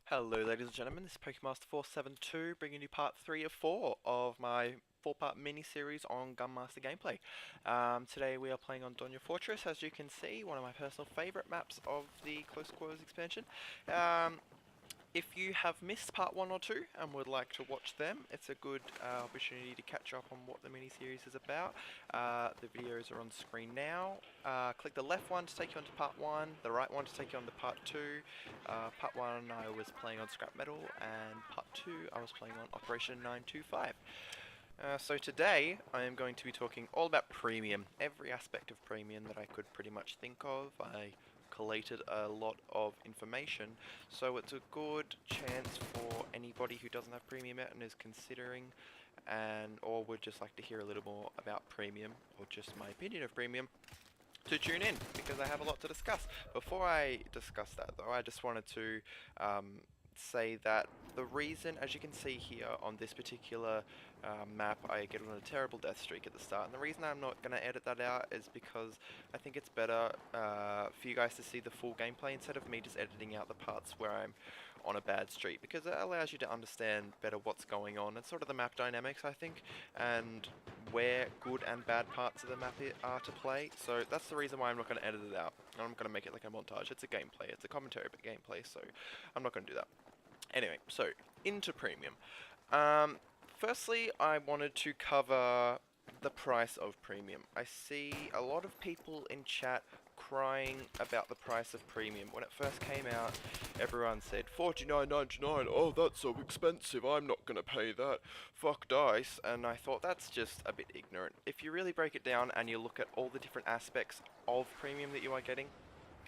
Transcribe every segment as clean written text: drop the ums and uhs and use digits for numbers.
Hello ladies and gentlemen, this is Pokemaster472 bringing you part 3 of 4 of my 4-part mini-series on Gunmaster gameplay. Today we are playing on Donya Fortress, as you can see, one of my personal favourite maps of the Close Quarters expansion. If you have missed part 1 or 2 and would like to watch them, it's a good opportunity to catch up on what the mini-series is about. The videos are on screen now. Click the left one to take you on to part 1, the right one to take you on to part 2. Part 1 I was playing on scrap metal, and part 2 I was playing on Operation 925. So today I am going to be talking all about premium, every aspect of premium that I could pretty much think of. I collated a lot of information, so it's a good chance for anybody who doesn't have premium yet and is considering or would just like to hear a little more about premium, or just my opinion of premium, to tune in, because I have a lot to discuss. Before I discuss that though, I just wanted to say that the reason, as you can see here on this particular map, I get on a terrible death streak at the start, and the reason I'm not going to edit that out is because I think it's better for you guys to see the full gameplay instead of me just editing out the parts where I'm on a bad streak, because it allows you to understand better what's going on and sort of the map dynamics, I think, and where good and bad parts of the map are to play. So that's the reason why I'm not going to edit it out. I'm going to make it like a montage. It's a gameplay, it's a commentary but gameplay, so I'm not going to do that. Anyway, so into premium. Firstly, I wanted to cover the price of premium. I see a lot of people in chat crying about the price of premium. When it first came out, everyone said $49.99. Oh, that's so expensive. I'm not gonna pay that. Fuck dice. And I thought that's just a bit ignorant. If you really break it down and you look at all the different aspects of premium that you are getting,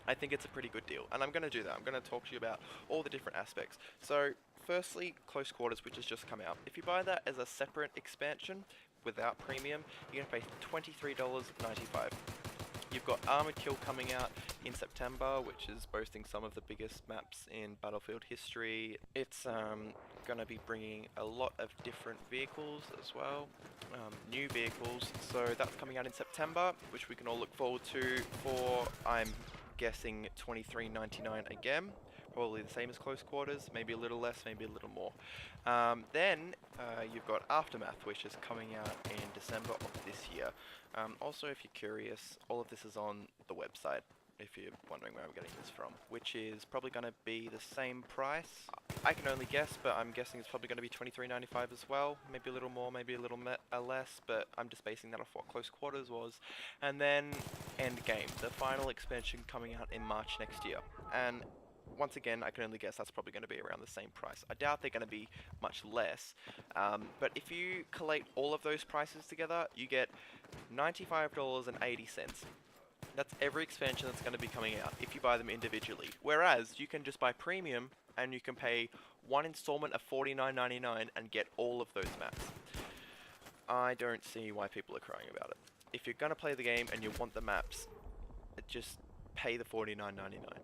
I think it's a pretty good deal, and I'm going to do that. I'm going to talk to you about all the different aspects. So, firstly, Close Quarters, which has just come out. If you buy that as a separate expansion, without premium, you're going to pay $23.95. You've got Armored Kill coming out in September, which is boasting some of the biggest maps in Battlefield history. It's going to be bringing a lot of different vehicles as well, new vehicles, so that's coming out in September, which we can all look forward to for, I'm guessing, $23.99 again, probably the same as Close Quarters, maybe a little less, maybe a little more. Then you've got Aftermath, which is coming out in December of this year. Also, if you're curious, all of this is on the website, if you're wondering where I'm getting this from, which is probably going to be the same price. I can only guess, but I'm guessing it's probably going to be $23.95 as well, maybe a little more, maybe a little less, but I'm just basing that off what Close Quarters was. And then Endgame, the final expansion coming out in March next year. And once again, I can only guess that's probably going to be around the same price. I doubt they're going to be much less, but if you collate all of those prices together, you get $95.80. That's every expansion that's going to be coming out if you buy them individually. Whereas you can just buy premium and you can pay one installment of $49.99 and get all of those maps. I don't see why people are crying about it. If you're going to play the game and you want the maps, just pay the $49.99.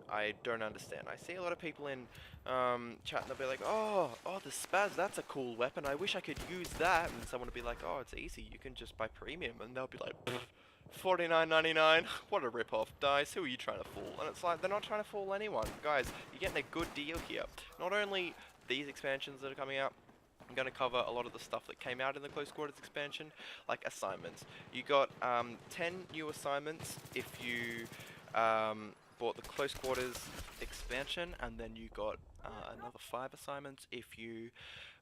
I don't understand. I see a lot of people in chat and they'll be like, oh, the spaz, that's a cool weapon. I wish I could use that. And someone will be like, oh, it's easy. You can just buy premium. And they'll be like, $49.99, what a rip-off. Dice, who are you trying to fool? And it's like, they're not trying to fool anyone. Guys, you're getting a good deal here. Not only these expansions that are coming out, I'm going to cover a lot of the stuff that came out in the Close Quarters expansion, like assignments. You got 10 new assignments if you bought the Close Quarters expansion, and then you got another 5 assignments if you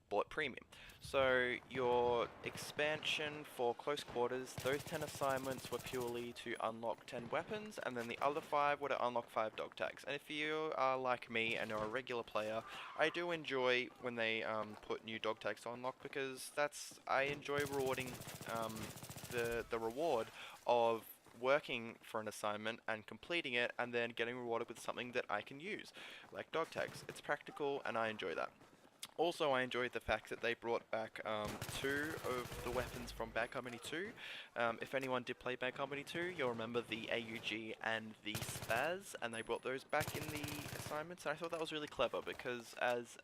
bought premium. So your expansion for Close Quarters, those 10 assignments were purely to unlock 10 weapons, and then the other 5 were to unlock 5 dog tags. And if you are like me and are a regular player, I do enjoy when they put new dog tags to unlock, because I enjoy rewarding the reward of working for an assignment and completing it and then getting rewarded with something that I can use, like dog tags. It's practical and I enjoy that. Also, I enjoyed the fact that they brought back 2 of the weapons from Bad Company 2. If anyone did play Bad Company 2, you'll remember the AUG and the Spaz, and they brought those back in the assignments, and I thought that was really clever, because as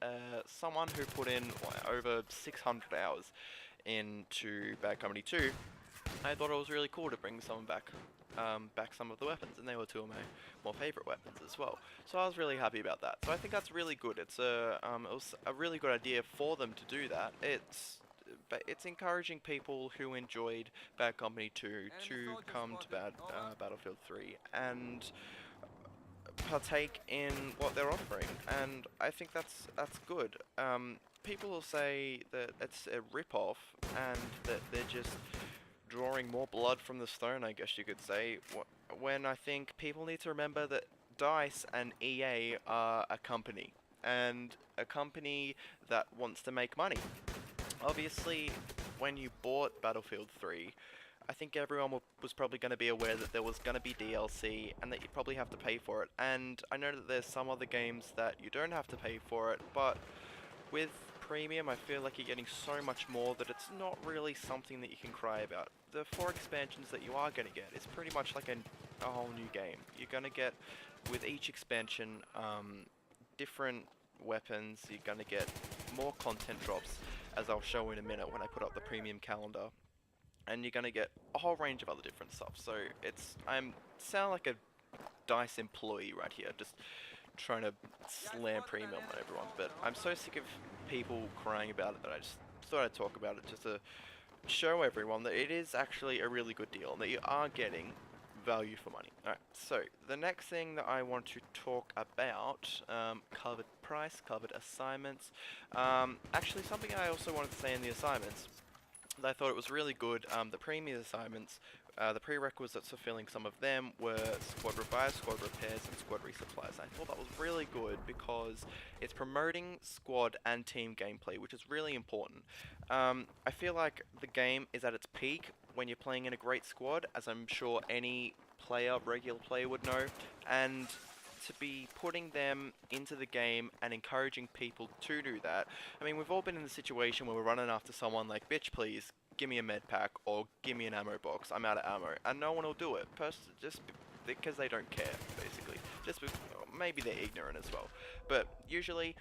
someone who put in over 600 hours into Bad Company 2, I thought it was really cool to bring someone back. back some of the weapons, and they were two of my more favorite weapons as well. So I was really happy about that. So I think that's really good. It was a really good idea for them to do that. It's encouraging people who enjoyed Bad Company 2 to come to Battlefield 3 and partake in what they're offering, and I think that's good. People will say that it's a rip-off and that they're just drawing more blood from the stone, I guess you could say, when I think people need to remember that DICE and EA are a company, and a company that wants to make money. Obviously, when you bought Battlefield 3, I think everyone was probably going to be aware that there was going to be DLC and that you'd probably have to pay for it. And I know that there's some other games that you don't have to pay for it, but with Premium, I feel like you're getting so much more that it's not really something that you can cry about. The 4 expansions that you are going to get is pretty much like a whole new game. You're going to get, with each expansion, different weapons. You're going to get more content drops, as I'll show in a minute when I put up the Premium calendar. And you're going to get a whole range of other different stuff. So I'm sound like a DICE employee right here, just trying to slam Premium on everyone. But I'm so sick of people crying about it that I just thought I'd talk about it, just to show everyone that it is actually a really good deal and that you are getting value for money. Alright, so the next thing that I want to talk about, covered price, covered assignments. Actually, something I also wanted to say in the assignments, I thought it was really good. The premium assignments, the prerequisites for filling some of them were squad revives, squad repairs, and squad resupplies. I thought that was really good because it's promoting squad and team gameplay, which is really important. I feel like the game is at its peak when you're playing in a great squad, as I'm sure any player, regular player, would know, and to be putting them into the game and encouraging people to do that. I mean, we've all been in the situation where we're running after someone like, bitch, please, give me a med pack, or give me an ammo box, I'm out of ammo, and no one will do it, just because they don't care, basically. Maybe they're ignorant as well, but usually,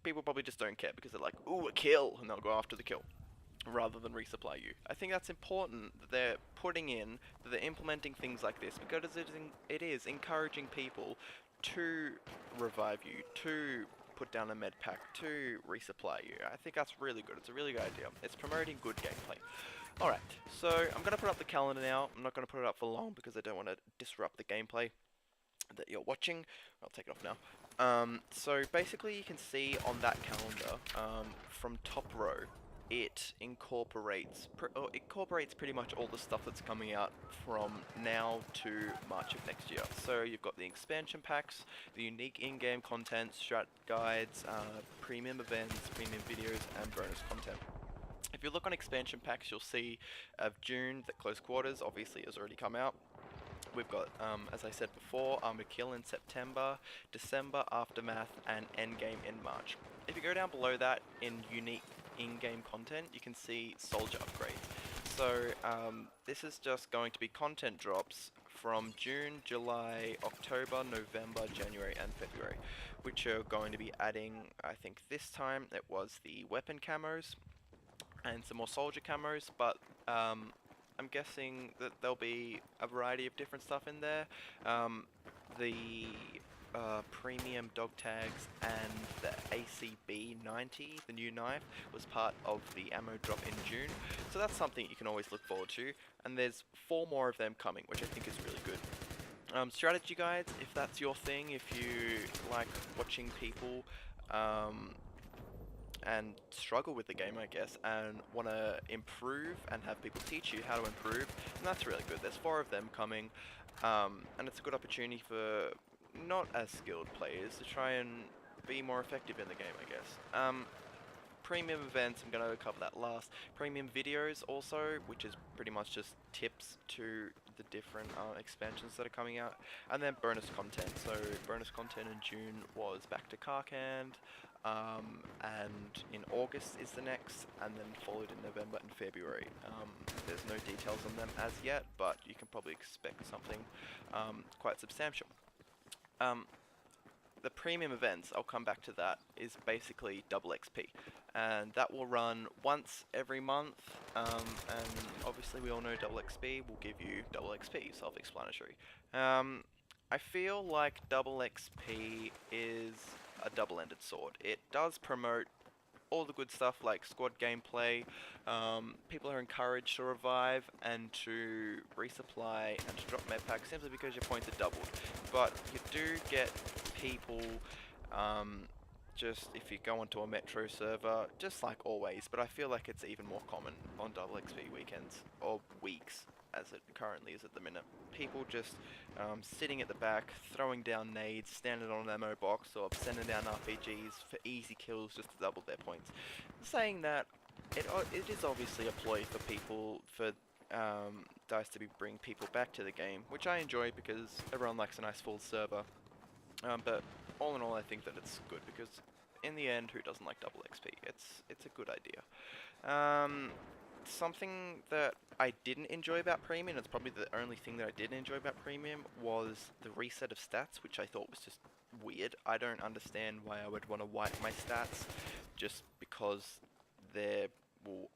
people probably just don't care because they're like, ooh, a kill, and they'll go after the kill, rather than resupply you. I think that's important that they're putting in, that they're implementing things like this, because it is encouraging people to revive you, to put down a med pack, to resupply you. I think that's really good. It's a really good idea. It's promoting good gameplay. Alright, so I'm going to put up the calendar now. I'm not going to put it up for long because I don't want to disrupt the gameplay that you're watching. I'll take it off now. So basically you can see on that calendar, from top row, it incorporates pretty much all the stuff that's coming out from now to March of next year. So you've got the expansion packs, the unique in-game content, strat guides, premium events, premium videos, and bonus content. If you look on expansion packs, you'll see of June that Close Quarters obviously has already come out. We've got, as I said before, Armored Kill in September, December, Aftermath, and Endgame in March. If you go down below that in unique in-game content, you can see soldier upgrades. So this is just going to be content drops from June, July, October, November, January, and February, which are going to be adding, I think this time it was the weapon camos and some more soldier camos, but I'm guessing that there'll be a variety of different stuff in there. The premium dog tags and the ACB-90, the new knife, was part of the ammo drop in June. So that's something you can always look forward to. And there's 4 more of them coming, which I think is really good. Strategy guides, if that's your thing, if you like watching people and struggle with the game, I guess, and want to improve and have people teach you how to improve, and that's really good. There's 4 of them coming, and it's a good opportunity for not as skilled players to try and be more effective in the game, I guess. Premium events, I'm going to cover that last. Premium videos also, which is pretty much just tips to the different expansions that are coming out. And then bonus content. So bonus content in June was Back to Karkand, and in August is the next, and then followed in November and February. There's no details on them as yet, but you can probably expect something quite substantial. the premium events, I'll come back to that, is basically double XP. And that will run once every month, and obviously we all know double XP will give you double XP, self-explanatory. I feel like double XP is a double-ended sword. It does promote all the good stuff like squad gameplay, people are encouraged to revive and to resupply and to drop med packs simply because your points are doubled. But you do get people, just if you go onto a Metro server, just like always, but I feel like it's even more common on double XP weekends, or weeks, as it currently is at the minute. People just sitting at the back, throwing down nades, standing on an ammo box, or sending down RPGs for easy kills just to double their points. Saying that, it is obviously a ploy for people, for DICE to bring people back to the game, which I enjoy because everyone likes a nice full server. But all in all, I think that it's good because in the end, who doesn't like double XP? It's a good idea. Something that I didn't enjoy about Premium, and it's probably the only thing that I didn't enjoy about Premium, was the reset of stats, which I thought was just weird. I don't understand why I would want to wipe my stats just because they're, well,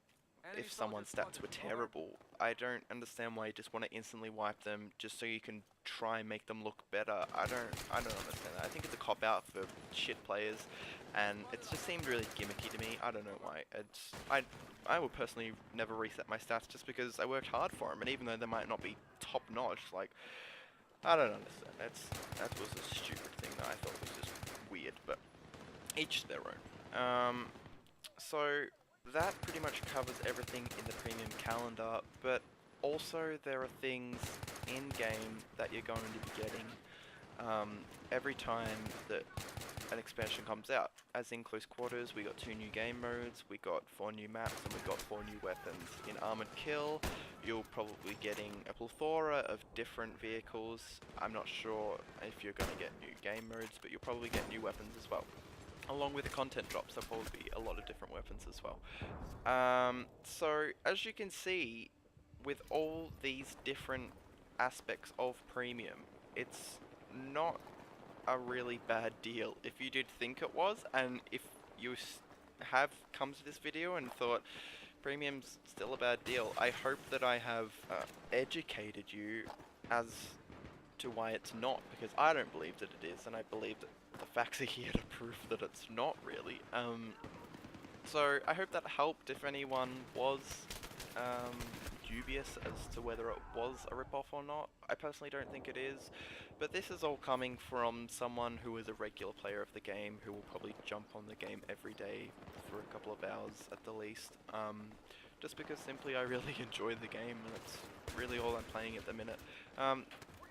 if someone's stats were terrible. I don't understand why you just want to instantly wipe them just so you can try and make them look better. I don't understand that. I think it's a cop-out for shit players, and it just seemed really gimmicky to me. I don't know why. I would personally never reset my stats just because I worked hard for them, and even though they might not be top-notch, like, I don't understand. That was a stupid thing that I thought was just weird, but each to their own. So that pretty much covers everything in the premium calendar, but also there are things in-game that you're going to be getting every time that an expansion comes out. As in Close Quarters, we got 2 new game modes, we got 4 new maps, and we got 4 new weapons. In Armored Kill, you'll probably be getting a plethora of different vehicles. I'm not sure if you're going to get new game modes, but you'll probably get new weapons as well. Along with the content drops, there'll probably be a lot of different weapons as well. So, as you can see, with all these different aspects of Premium, it's not a really bad deal if you did think it was, and if you have come to this video and thought Premium's still a bad deal, I hope that I have educated you as to why it's not, because I don't believe that it is, and I believe that the facts are here to prove that it's not really. So I hope that helped if anyone was dubious as to whether it was a ripoff or not. I personally don't think it is, but this is all coming from someone who is a regular player of the game, who will probably jump on the game every day for a couple of hours at the least. Just because simply I really enjoy the game, and it's really all I'm playing at the minute.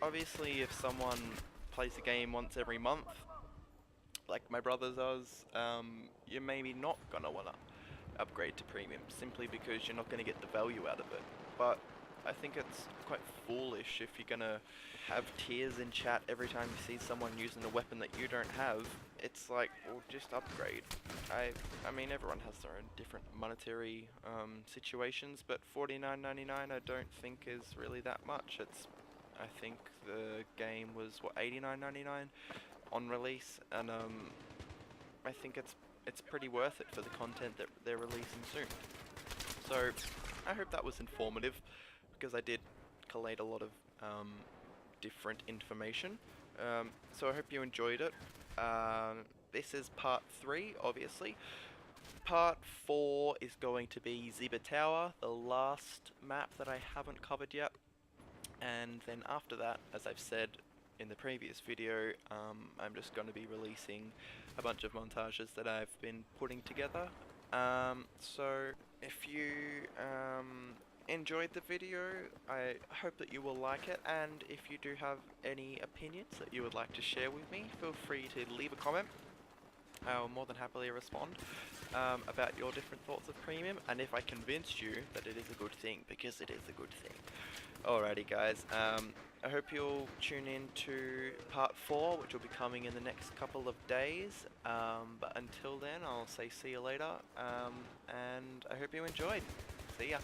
Obviously, if someone plays the game once every month, like my brother does, you're maybe not gonna wanna upgrade to Premium, simply because you're not gonna get the value out of it. But I think it's quite foolish if you're gonna have tears in chat every time you see someone using a weapon that you don't have. It's like, well, just upgrade. I mean, everyone has their own different monetary situations, but $49.99 I don't think is really that much. I think the game was, what, $89.99 on release, and I think it's pretty worth it for the content that they're releasing soon. So I hope that was informative, because I did collate a lot of different information. So I hope you enjoyed it. This is part 3, obviously. Part 4 is going to be Ziba Tower, the last map that I haven't covered yet. And then after that, as I've said in the previous video, I'm just going to be releasing a bunch of montages that I've been putting together. So if you enjoyed the video, I hope that you will like it, and if you do have any opinions that you would like to share with me, feel free to leave a comment. I'll more than happily respond about your different thoughts of Premium, and if I convinced you that it is a good thing, because it is a good thing. Alrighty guys, I hope you'll tune in to part 4, which will be coming in the next couple of days, but until then I'll say see you later, and I hope you enjoyed. See ya.